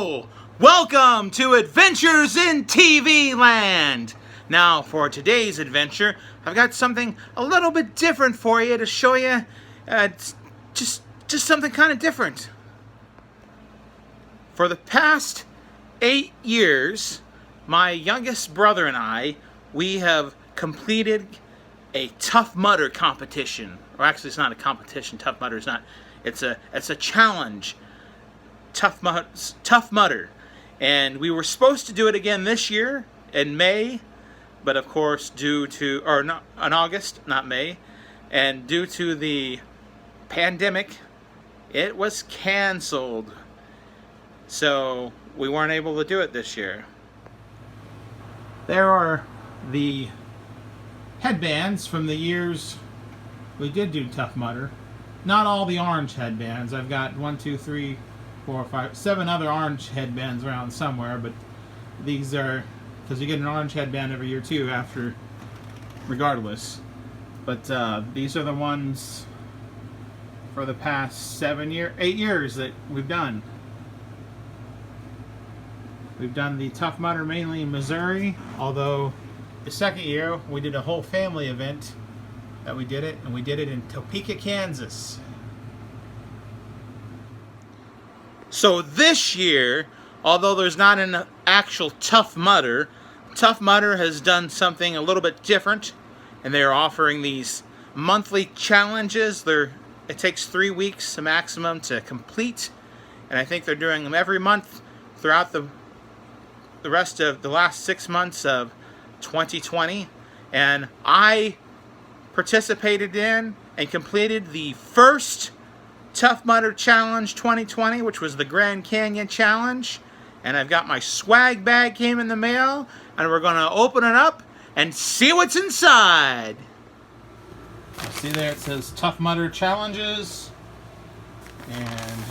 Hello! Welcome to Adventures in TV Land! Now, for today's adventure, I've got something a little bit different for you to show you. It's just something kind of different. For the past 8 years, my youngest brother and I, we have completed a Tough Mudder competition. Or actually, it's not a competition. Tough Mudder is not. It's a challenge. Tough Mudder. And we were supposed to do it again this year in May, but of course in August, not May, and due to the pandemic, it was canceled. So we weren't able to do it this year. There are the headbands from the years we did do Tough Mudder. Not all the orange headbands. I've got 7 other orange headbands around somewhere, but these are, because you get an orange headband every year too after, regardless. But these are the ones for the past 8 years that we've done. We've done the Tough Mudder mainly in Missouri, although the second year we did a whole family event that we did it, and we did it in Topeka, Kansas. So this year, although there's not an actual Tough Mudder, Tough Mudder has done something a little bit different, and they're offering these monthly challenges. It takes 3 weeks maximum to complete, and I think they're doing them every month throughout the rest of the last 6 months of 2020. And I participated in and completed the first Tough Mudder Challenge 2020, which was the Grand Canyon Challenge. And I've got my swag bag came in the mail, and we're going to open it up and see what's inside. See there, it says Tough Mudder Challenges. And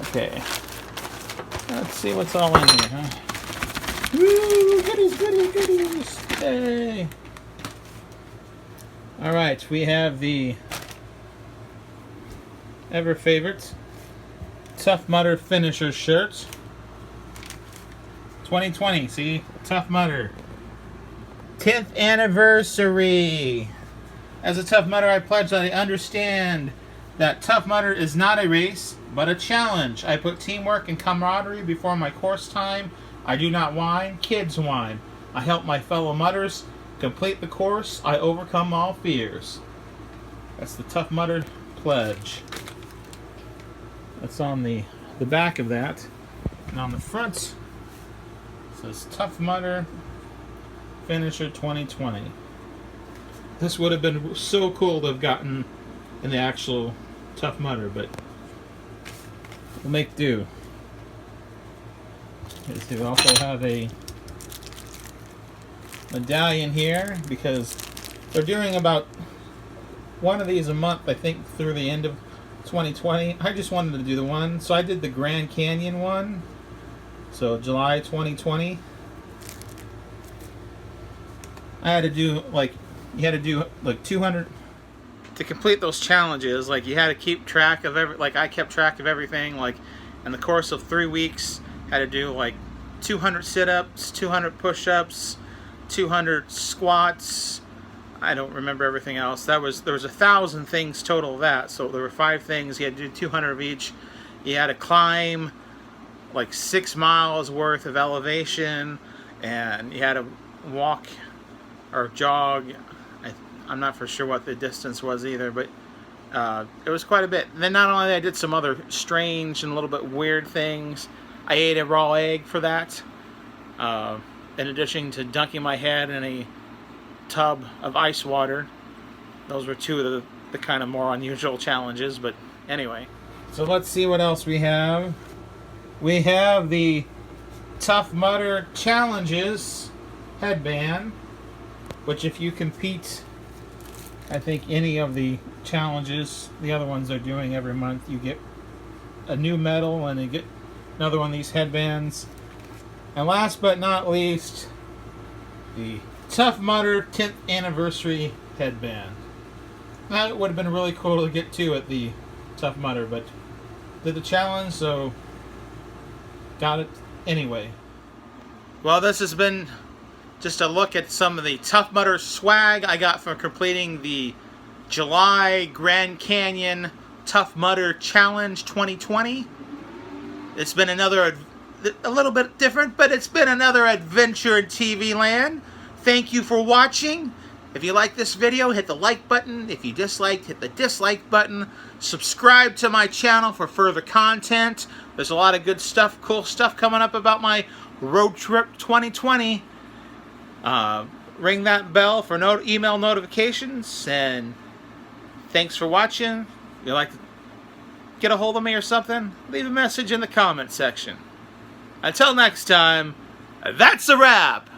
okay. Let's see what's all in here, huh? Woo! Goodies! Hey! Alright, we have the ever favorite Tough Mudder Finisher shirt. 2020, see? Tough Mudder. 10th anniversary! As a Tough Mudder, I pledge that I understand that Tough Mudder is not a race, but a challenge. I put teamwork and camaraderie before my course time. I do not whine, kids whine. I help my fellow mudders complete the course. I overcome all fears. That's the Tough Mudder pledge. That's on the back of that. And on the front, it says Tough Mudder Finisher 2020. This would have been so cool to have gotten in the actual Tough Mudder, but we'll make do. We also have a medallion here because they're doing about one of these a month, I think, through the end of 2020. I just wanted to do the one, so I did the Grand Canyon one. So July 2020. I had to do you had to do 200 to complete those challenges. Like, you had to keep track of I kept track of everything. Like, in the course of 3 weeks, had to do 200 sit-ups, 200 push-ups, 200 squats. I don't remember everything else. There was 1,000 things total of that. So there were 5 things. You had to do 200 of each. You had to climb 6 miles worth of elevation, and you had to walk or jog. I'm not for sure what the distance was either, but it was quite a bit. And then not only that, I did some other strange and a little bit weird things. I ate a raw egg for that, in addition to dunking my head in a tub of ice water. Those were 2 of the kind of more unusual challenges, but anyway. So let's see what else we have. We have the Tough Mudder Challenges headband, which if you compete, I think, any of the challenges, the other ones they're doing every month, you get a new medal and you get another one of these headbands. And last but not least, the Tough Mudder 10th Anniversary headband. That would have been really cool to get to at the Tough Mudder, but did the challenge, so got it anyway. Well, this has been just a look at some of the Tough Mudder swag I got from completing the July Grand Canyon Tough Mudder Challenge 2020. It's been another, a little bit different, but it's been another adventure in TV land. Thank you for watching. If you like this video, hit the like button. If you disliked, hit the dislike button. Subscribe to my channel for further content. There's a lot of good stuff, cool stuff coming up about my road trip 2020. Ring that bell for email notifications, and thanks for watching. If you'd like to get a hold of me or something, leave a message in the comment section. Until next time, that's a wrap!